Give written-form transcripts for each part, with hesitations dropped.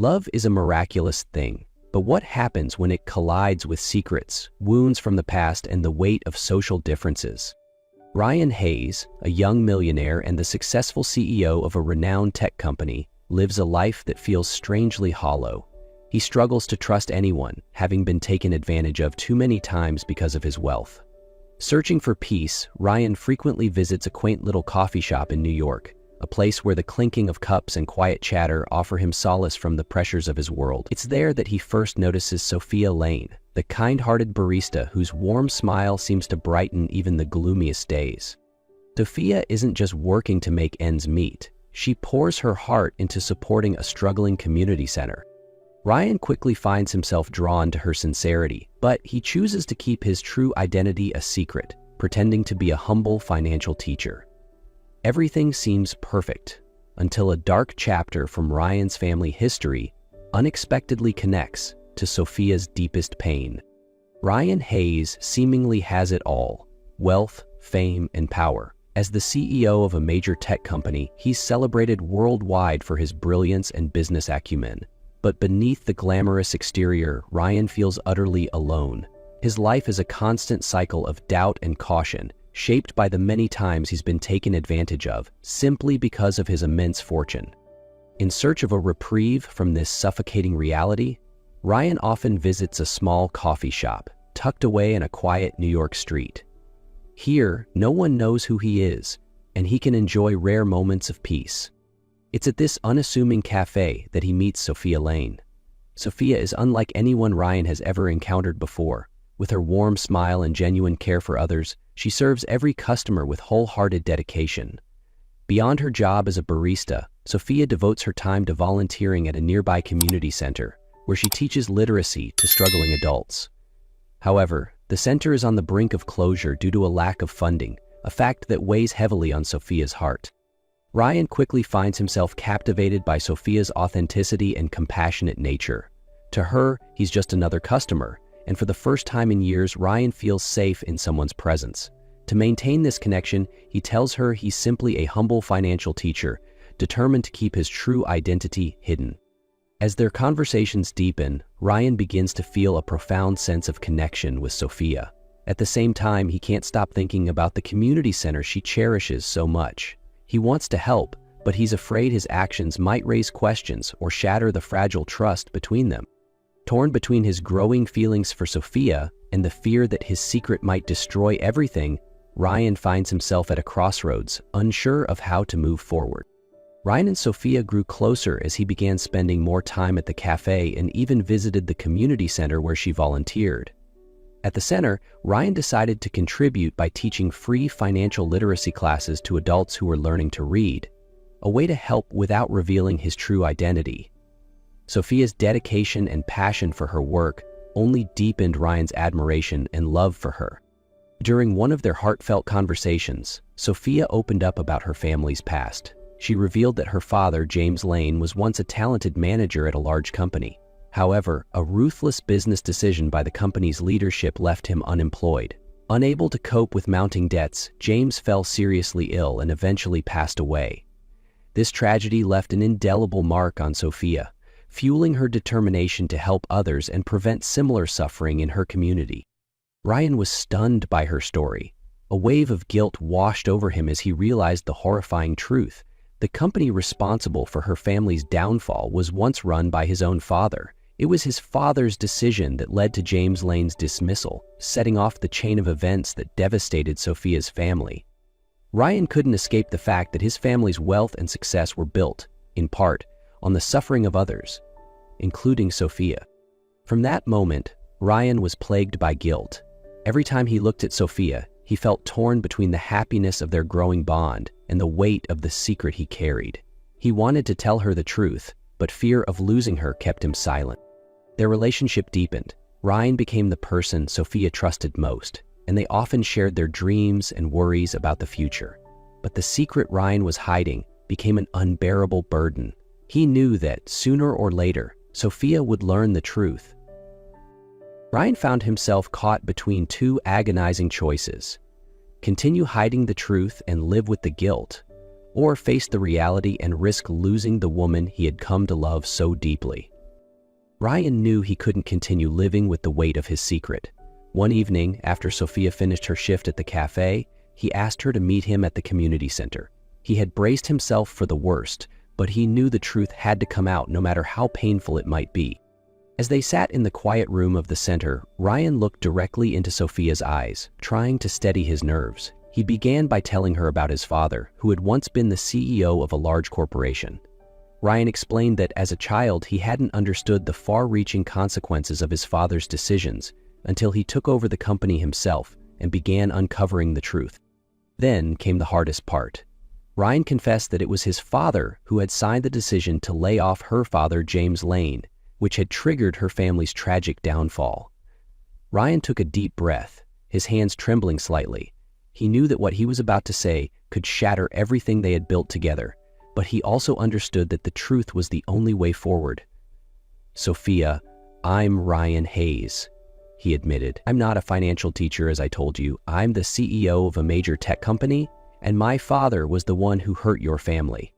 Love is a miraculous thing, but what happens when it collides with secrets, wounds from the past, and the weight of social differences? Ryan Hayes, a young millionaire and the successful CEO of a renowned tech company, lives a life that feels strangely hollow. He struggles to trust anyone, having been taken advantage of too many times because of his wealth. Searching for peace, Ryan frequently visits a quaint little coffee shop in New York, a place where the clinking of cups and quiet chatter offer him solace from the pressures of his world. It's there that he first notices Sophia Lane, the kind-hearted barista whose warm smile seems to brighten even the gloomiest days. Sophia isn't just working to make ends meet. She pours her heart into supporting a struggling community center. Ryan quickly finds himself drawn to her sincerity, but he chooses to keep his true identity a secret, pretending to be a humble financial teacher. Everything seems perfect until a dark chapter from Ryan's family history unexpectedly connects to Sophia's deepest pain. Ryan Hayes seemingly has it all: wealth, fame, and power. As the CEO of a major tech company, he's celebrated worldwide for his brilliance and business acumen. But beneath the glamorous exterior, Ryan feels utterly alone. His life is a constant cycle of doubt and caution, shaped by the many times he's been taken advantage of simply because of his immense fortune. In search of a reprieve from this suffocating reality, Ryan often visits a small coffee shop tucked away in a quiet New York street. Here, no one knows who he is, and he can enjoy rare moments of peace. It's at this unassuming cafe that he meets Sophia Lane. Sophia is unlike anyone Ryan has ever encountered before. With her warm smile and genuine care for others, she serves every customer with wholehearted dedication. Beyond her job as a barista, Sophia devotes her time to volunteering at a nearby community center, where she teaches literacy to struggling adults. However, the center is on the brink of closure due to a lack of funding, a fact that weighs heavily on Sophia's heart. Ryan quickly finds himself captivated by Sophia's authenticity and compassionate nature. To her, he's just another customer, and for the first time in years, Ryan feels safe in someone's presence. To maintain this connection, he tells her he's simply a humble financial teacher, determined to keep his true identity hidden. As their conversations deepen, Ryan begins to feel a profound sense of connection with Sophia. At the same time, he can't stop thinking about the community center she cherishes so much. He wants to help, but he's afraid his actions might raise questions or shatter the fragile trust between them. Torn between his growing feelings for Sophia and the fear that his secret might destroy everything, Ryan finds himself at a crossroads, unsure of how to move forward. Ryan and Sophia grew closer as he began spending more time at the cafe and even visited the community center where she volunteered. At the center, Ryan decided to contribute by teaching free financial literacy classes to adults who were learning to read, a way to help without revealing his true identity. Sophia's dedication and passion for her work only deepened Ryan's admiration and love for her. During one of their heartfelt conversations, Sophia opened up about her family's past. She revealed that her father, James Lane, was once a talented manager at a large company. However, a ruthless business decision by the company's leadership left him unemployed. Unable to cope with mounting debts, James fell seriously ill and eventually passed away. This tragedy left an indelible mark on Sophia, fueling her determination to help others and prevent similar suffering in her community. Ryan was stunned by her story. A wave of guilt washed over him as he realized the horrifying truth. The company responsible for her family's downfall was once run by his own father. It was his father's decision that led to James Lane's dismissal, setting off the chain of events that devastated Sophia's family. Ryan couldn't escape the fact that his family's wealth and success were built, in part, on the suffering of others, including Sophia. From that moment, Ryan was plagued by guilt. Every time he looked at Sophia, he felt torn between the happiness of their growing bond and the weight of the secret he carried. He wanted to tell her the truth, but fear of losing her kept him silent. Their relationship deepened. Ryan became the person Sophia trusted most, and they often shared their dreams and worries about the future. But the secret Ryan was hiding became an unbearable burden. He knew that, sooner or later, Sophia would learn the truth. Ryan found himself caught between two agonizing choices: continue hiding the truth and live with the guilt, or face the reality and risk losing the woman he had come to love so deeply. Ryan knew he couldn't continue living with the weight of his secret. One evening, after Sophia finished her shift at the cafe, he asked her to meet him at the community center. He had braced himself for the worst, but he knew the truth had to come out no matter how painful it might be. As they sat in the quiet room of the center, Ryan looked directly into Sophia's eyes, trying to steady his nerves. He began by telling her about his father, who had once been the CEO of a large corporation. Ryan explained that as a child he hadn't understood the far-reaching consequences of his father's decisions until he took over the company himself and began uncovering the truth. Then came the hardest part. Ryan confessed that it was his father who had signed the decision to lay off her father, James Lane, which had triggered her family's tragic downfall. Ryan took a deep breath, his hands trembling slightly. He knew that what he was about to say could shatter everything they had built together, but he also understood that the truth was the only way forward. "Sophia, I'm Ryan Hayes," he admitted. "I'm not a financial teacher, as I told you. I'm the CEO of a major tech company, and my father was the one who hurt your family."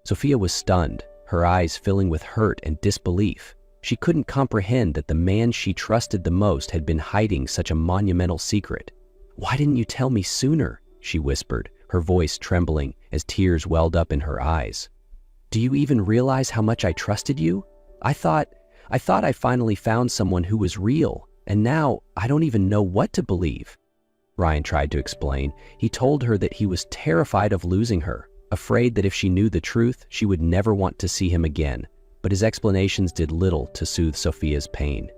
Sophia was stunned, her eyes filling with hurt and disbelief. She couldn't comprehend that the man she trusted the most had been hiding such a monumental secret. "Why didn't you tell me sooner?" she whispered, her voice trembling as tears welled up in her eyes. "Do you even realize how much I trusted you? I thought I finally found someone who was real, and now I don't even know what to believe." Ryan tried to explain. He told her that he was terrified of losing her, afraid that if she knew the truth, she would never want to see him again. But his explanations did little to soothe Sophia's pain.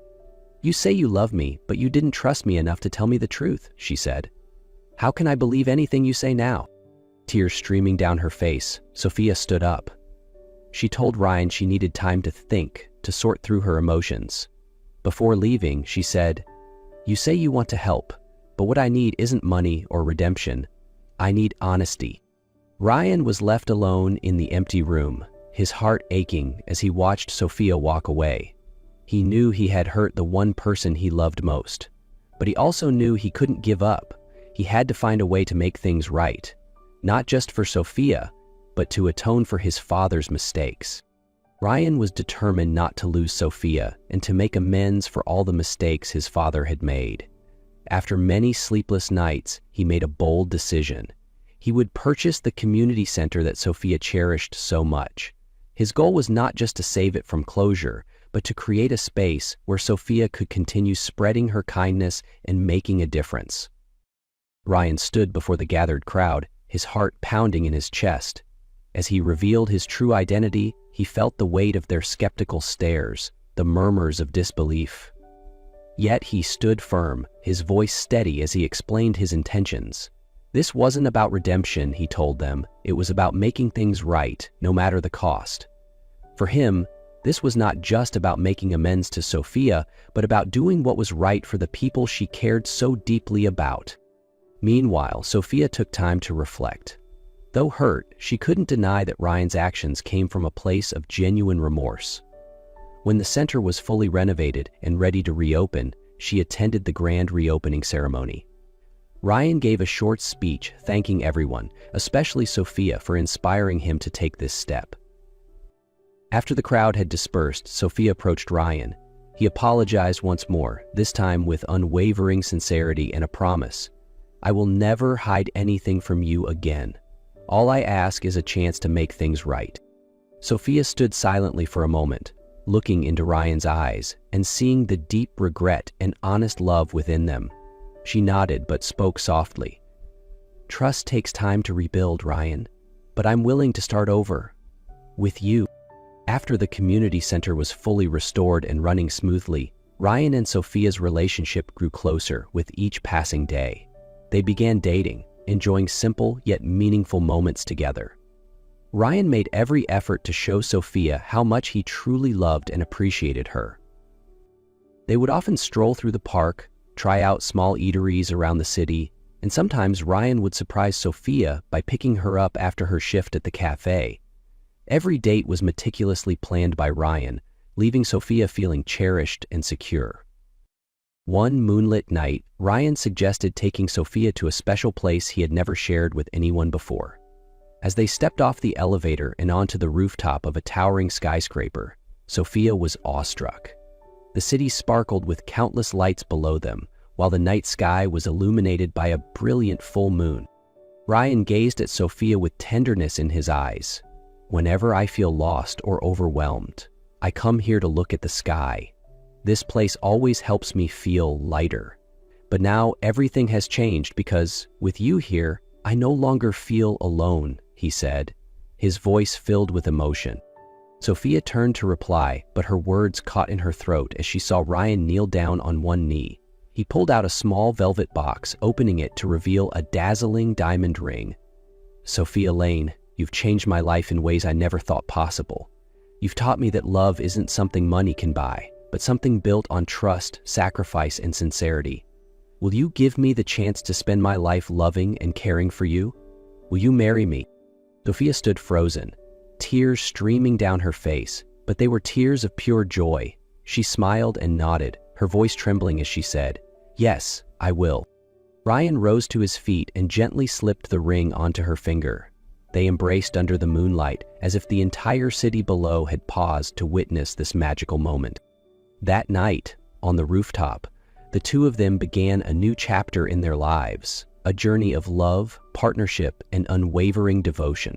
"You say you love me, but you didn't trust me enough to tell me the truth," she said. "How can I believe anything you say now?" Tears streaming down her face, Sophia stood up. She told Ryan she needed time to think, to sort through her emotions. Before leaving, she said, "You say you want to help, but what I need isn't money or redemption. I need honesty." Ryan was left alone in the empty room, his heart aching as he watched Sophia walk away. He knew he had hurt the one person he loved most, but he also knew he couldn't give up. He had to find a way to make things right, not just for Sophia, but to atone for his father's mistakes. Ryan was determined not to lose Sophia and to make amends for all the mistakes his father had made. After many sleepless nights, he made a bold decision. He would purchase the community center that Sophia cherished so much. His goal was not just to save it from closure, but to create a space where Sophia could continue spreading her kindness and making a difference. Ryan stood before the gathered crowd, his heart pounding in his chest. As he revealed his true identity, he felt the weight of their skeptical stares, the murmurs of disbelief. Yet he stood firm, his voice steady as he explained his intentions. This wasn't about redemption, he told them. It was about making things right, no matter the cost. For him, this was not just about making amends to Sophia, but about doing what was right for the people she cared so deeply about. Meanwhile, Sophia took time to reflect. Though hurt, she couldn't deny that Ryan's actions came from a place of genuine remorse. When the center was fully renovated and ready to reopen, she attended the grand reopening ceremony. Ryan gave a short speech thanking everyone, especially Sophia, for inspiring him to take this step. After the crowd had dispersed, Sophia approached Ryan. He apologized once more, this time with unwavering sincerity and a promise. "I will never hide anything from you again. All I ask is a chance to make things right." Sophia stood silently for a moment, looking into Ryan's eyes and seeing the deep regret and honest love within them. She nodded but spoke softly. "Trust takes time to rebuild, Ryan, but I'm willing to start over. With you." After the community center was fully restored and running smoothly, Ryan and Sophia's relationship grew closer with each passing day. They began dating, enjoying simple yet meaningful moments together. Ryan made every effort to show Sophia how much he truly loved and appreciated her. They would often stroll through the park, try out small eateries around the city, and sometimes Ryan would surprise Sophia by picking her up after her shift at the cafe. Every date was meticulously planned by Ryan, leaving Sophia feeling cherished and secure. One moonlit night, Ryan suggested taking Sophia to a special place he had never shared with anyone before. As they stepped off the elevator and onto the rooftop of a towering skyscraper, Sophia was awestruck. The city sparkled with countless lights below them, while the night sky was illuminated by a brilliant full moon. Ryan gazed at Sophia with tenderness in his eyes. "Whenever I feel lost or overwhelmed, I come here to look at the sky. This place always helps me feel lighter. But now everything has changed because, with you here, I no longer feel alone," he said, his voice filled with emotion. Sophia turned to reply, but her words caught in her throat as she saw Ryan kneel down on one knee. He pulled out a small velvet box, opening it to reveal a dazzling diamond ring. "Sophia Lane, you've changed my life in ways I never thought possible. You've taught me that love isn't something money can buy, but something built on trust, sacrifice, and sincerity. Will you give me the chance to spend my life loving and caring for you? Will you marry me?" Sophia stood frozen, tears streaming down her face, but they were tears of pure joy. She smiled and nodded, her voice trembling as she said, "Yes, I will." Ryan rose to his feet and gently slipped the ring onto her finger. They embraced under the moonlight, as if the entire city below had paused to witness this magical moment. That night, on the rooftop, the two of them began a new chapter in their lives, a journey of love, partnership, and unwavering devotion.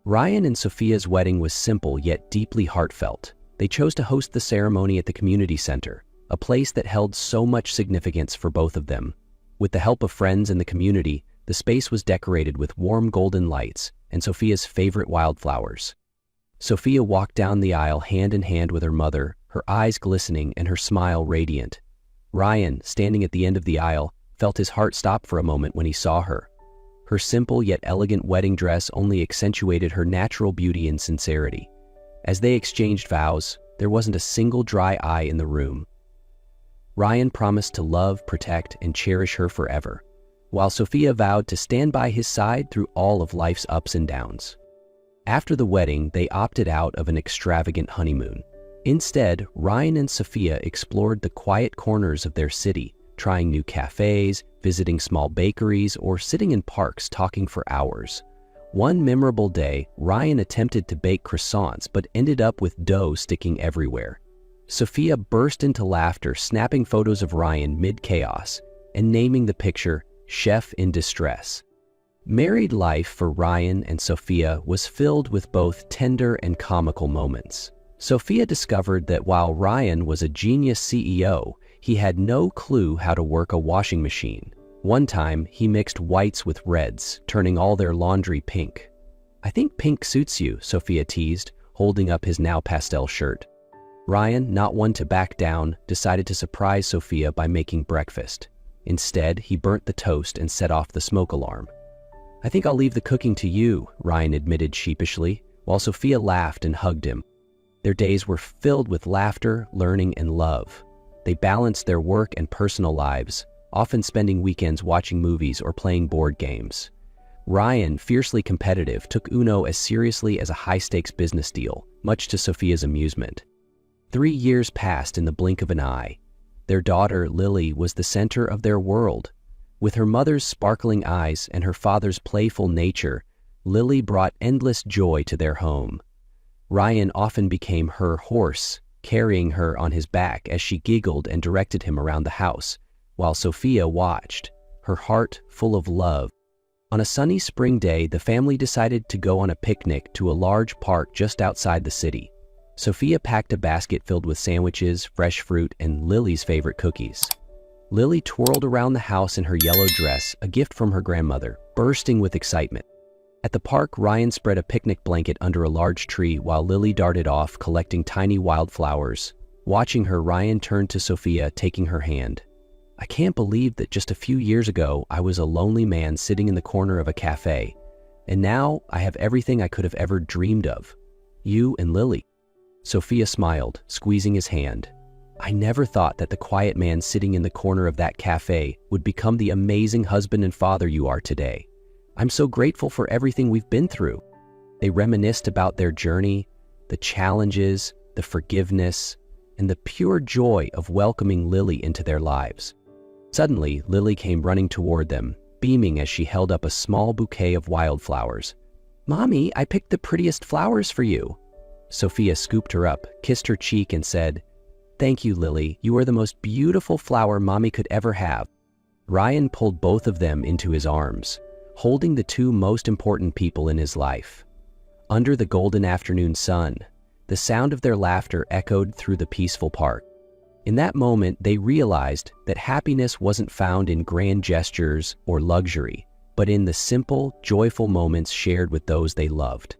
Ryan and Sophia's wedding was simple yet deeply heartfelt. They chose to host the ceremony at the community center, a place that held so much significance for both of them. With the help of friends in the community, the space was decorated with warm golden lights and Sophia's favorite wildflowers. Sophia walked down the aisle hand in hand with her mother, her eyes glistening and her smile radiant. Ryan, standing at the end of the aisle, felt his heart stop for a moment when he saw her. Her simple yet elegant wedding dress only accentuated her natural beauty and sincerity. As they exchanged vows, there wasn't a single dry eye in the room. Ryan promised to love, protect, and cherish her forever, while Sophia vowed to stand by his side through all of life's ups and downs. After the wedding, they opted out of an extravagant honeymoon. Instead, Ryan and Sophia explored the quiet corners of their city, trying new cafes, visiting small bakeries, or sitting in parks talking for hours. One memorable day, Ryan attempted to bake croissants but ended up with dough sticking everywhere. Sophia burst into laughter, snapping photos of Ryan mid-chaos and naming the picture "Chef in Distress." Married life for Ryan and Sophia was filled with both tender and comical moments. Sophia discovered that while Ryan was a genius CEO, he had no clue how to work a washing machine. One time, he mixed whites with reds, turning all their laundry pink. "I think pink suits you," Sophia teased, holding up his now pastel shirt. Ryan, not one to back down, decided to surprise Sophia by making breakfast. Instead, he burnt the toast and set off the smoke alarm. "I think I'll leave the cooking to you," Ryan admitted sheepishly, while Sophia laughed and hugged him. Their days were filled with laughter, learning, and love. They balanced their work and personal lives, often spending weekends watching movies or playing board games. Ryan, fiercely competitive, took Uno as seriously as a high-stakes business deal, much to Sophia's amusement. 3 years passed in the blink of an eye. Their daughter, Lily, was the center of their world. With her mother's sparkling eyes and her father's playful nature, Lily brought endless joy to their home. Ryan often became her horse, carrying her on his back as she giggled and directed him around the house, while Sophia watched, her heart full of love. On a sunny spring day, the family decided to go on a picnic to a large park just outside the city. Sophia packed a basket filled with sandwiches, fresh fruit, and Lily's favorite cookies. Lily twirled around the house in her yellow dress, a gift from her grandmother, bursting with excitement. At the park, Ryan spread a picnic blanket under a large tree while Lily darted off, collecting tiny wildflowers. Watching her, Ryan turned to Sophia, taking her hand. "I can't believe that just a few years ago I was a lonely man sitting in the corner of a cafe, and now I have everything I could have ever dreamed of. You and Lily." Sophia smiled, squeezing his hand. "I never thought that the quiet man sitting in the corner of that cafe would become the amazing husband and father you are today. I'm so grateful for everything we've been through." They reminisced about their journey, the challenges, the forgiveness, and the pure joy of welcoming Lily into their lives. Suddenly, Lily came running toward them, beaming as she held up a small bouquet of wildflowers. "Mommy, I picked the prettiest flowers for you." Sophia scooped her up, kissed her cheek, and said, Thank you, Lily. You are the most beautiful flower Mommy could ever have. Ryan pulled both of them into his arms, holding the two most important people in his life. Under the golden afternoon sun, the sound of their laughter echoed through the peaceful park. In that moment, they realized that happiness wasn't found in grand gestures or luxury, but in the simple, joyful moments shared with those they loved.